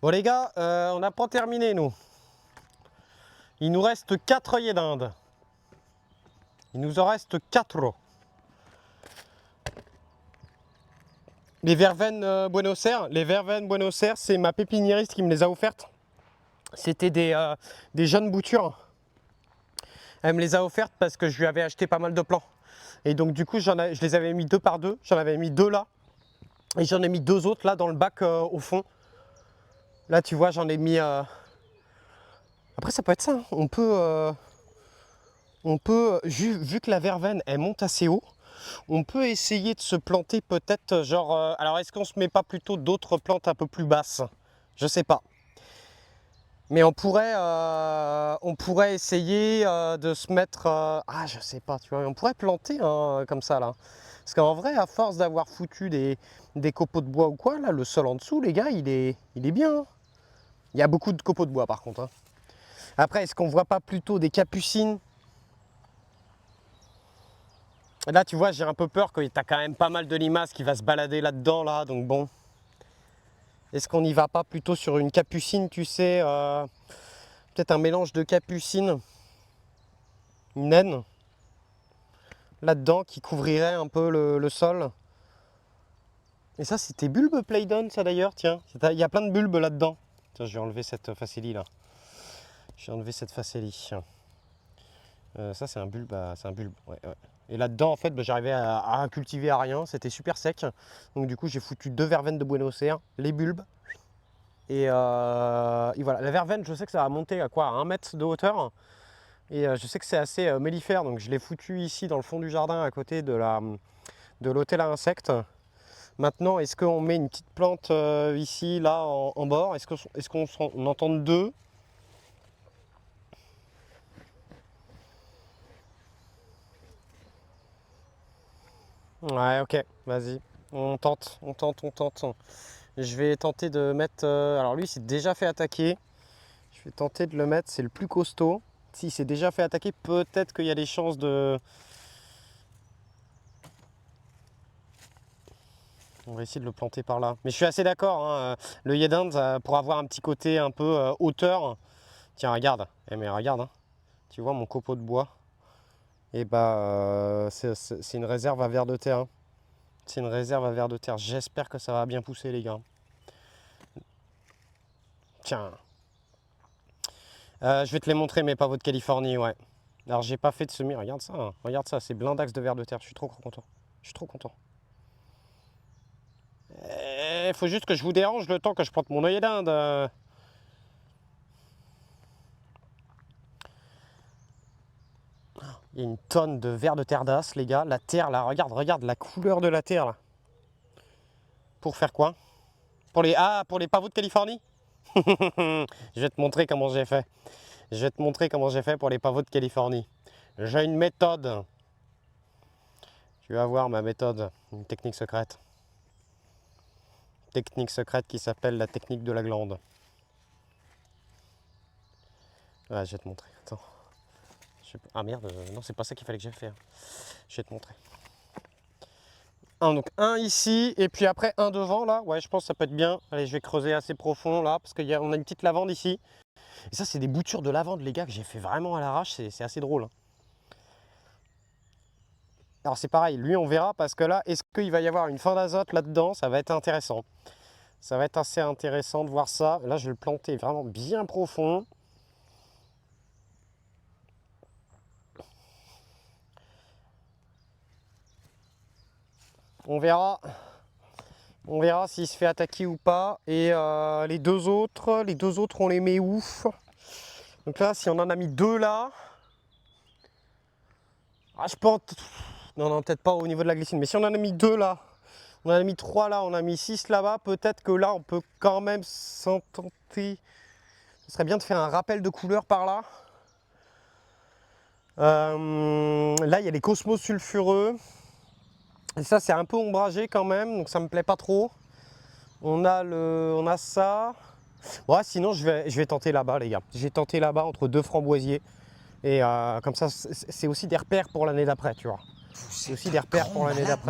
Bon les gars, on n'a pas terminé nous. Il nous reste 4 œillets d'Inde. Il nous en reste 4. Les verveines Buenos Aires. Les verveines Buenos Aires, c'est ma pépiniériste qui me les a offertes. C'était des jeunes boutures. Elle me les a offertes parce que je lui avais acheté pas mal de plants. Et donc du coup, je les avais mis 2 par 2. J'en avais mis 2 là. Et j'en ai mis 2 autres là dans le bac au fond. Là tu vois, j'en ai mis... Après ça peut être ça, hein. On peut vu que la verveine elle monte assez haut, on peut essayer de se planter peut-être genre... alors est-ce qu'on se met pas plutôt d'autres plantes un peu plus basses? Je sais pas. Mais on pourrait essayer de se mettre... ah je sais pas, tu vois, on pourrait planter hein, comme ça là. Parce qu'en vrai, à force d'avoir foutu des copeaux de bois ou quoi, là, le sol en dessous, les gars, il est bien. Hein. Il y a beaucoup de copeaux de bois par contre. Hein. Après, est-ce qu'on voit pas plutôt des capucines? Là, tu vois, j'ai un peu peur que tu as quand même pas mal de limaces qui va se balader là-dedans, là, donc bon. Est-ce qu'on n'y va pas plutôt sur une capucine, tu sais, peut-être un mélange de capucine, une naine, là-dedans, qui couvrirait un peu le sol. Et ça, c'était bulbe Playdon, ça d'ailleurs, tiens. Il y a plein de bulbes là-dedans. Tiens, je vais enlever cette facélie, là. Je vais enlever cette facélie. Ça, c'est un bulbe, ouais. Et là-dedans, en fait, bah, j'arrivais à cultiver à rien, c'était super sec. Donc du coup, j'ai foutu 2 verveines de Buenos Aires, les bulbes. Et voilà, la verveine, je sais que ça va monter à quoi, à 1 mètre de hauteur. Et je sais que c'est assez mellifère, donc je l'ai foutu ici dans le fond du jardin, à côté de l'hôtel à insectes. Maintenant, est-ce qu'on met une petite plante ici, là, en bord? Est-ce qu'on en entend 2? Ouais, ok, vas-y. On tente. Je vais tenter de mettre... alors lui, il s'est déjà fait attaquer. Je vais tenter de le mettre, c'est le plus costaud. S'il s'est déjà fait attaquer, peut-être qu'il y a des chances de... On va essayer de le planter par là. Mais je suis assez d'accord, hein, le œillet d'Inde, pour avoir un petit côté un peu hauteur. Tiens, regarde. Eh, mais regarde, hein. Tu vois mon copeau de bois? Et bah, c'est une réserve à vers de terre. Hein. C'est une réserve à vers de terre. J'espère que ça va bien pousser, les gars. Tiens. Je vais te les montrer, mes pavots de Californie, ouais. Alors, j'ai pas fait de semis. Regarde ça, hein. Regarde ça. C'est blindax de vers de terre. Je suis trop content. Je suis trop content. Il faut juste que je vous dérange le temps que je plante mon œillet d'Inde. Il y a une tonne de vers de terre d'as, les gars. La terre, là, regarde la couleur de la terre, là. Pour faire quoi? Pour les pavots de Californie. Je vais te montrer comment j'ai fait. Je vais te montrer comment j'ai fait pour les pavots de Californie. J'ai une méthode. Tu vas voir ma méthode. Une technique secrète. Technique secrète qui s'appelle la technique de la glande. Ouais, je vais te montrer. Attends. Ah merde, non, c'est pas ça qu'il fallait que j'ai fait. Je vais te montrer. Donc un ici, et puis après un devant là. Ouais, je pense que ça peut être bien. Allez, je vais creuser assez profond là, parce qu'on a une petite lavande ici. Et ça, c'est des boutures de lavande, les gars, que j'ai fait vraiment à l'arrache. C'est assez drôle. Hein. Alors c'est pareil, lui on verra, parce que là, est-ce qu'il va y avoir une fin d'azote là-dedans? Ça va être intéressant. Ça va être assez intéressant de voir ça. Là, je vais le planter vraiment bien profond. On verra s'il se fait attaquer ou pas. Et les deux autres, on les met où? Donc là, si on en a mis 2 là, ah, je pense... Non, peut-être pas au niveau de la glycine. Mais si on en a mis 2 là, on en a mis 3 là, on a mis 6 là-bas, peut-être que là, on peut quand même s'en tenter. Ce serait bien de faire un rappel de couleur par là. Là, il y a les cosmos sulfureux. Et ça, c'est un peu ombragé quand même, donc ça me plaît pas trop. On a ça. Ouais, sinon, je vais tenter là-bas, les gars. J'ai tenté là-bas entre 2 framboisiers. Et comme ça, c'est aussi des repères pour l'année d'après, tu vois. C'est aussi des repères pour l'année d'après.